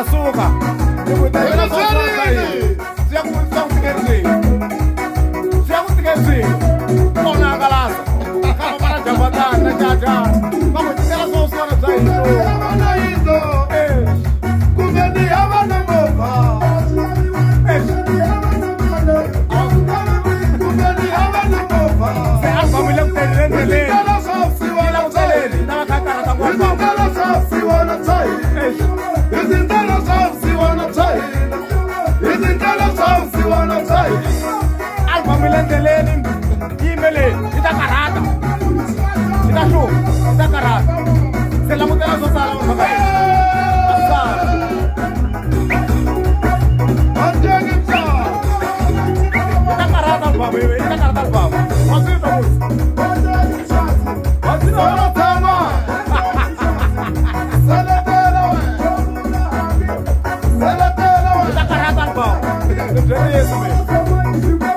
asuka ndikutela siyakutikezi kona akalasa kama para jambatana jaja vakutitela sosona bya hino kumeni avana ngoma kumeni avana ngoma se albamu ile kutendeleni ila kuteleni na kakara ta kwa albamu ile kutendeleni imele itakarata itashu itakarata se la mutela sosala mbakai Yes,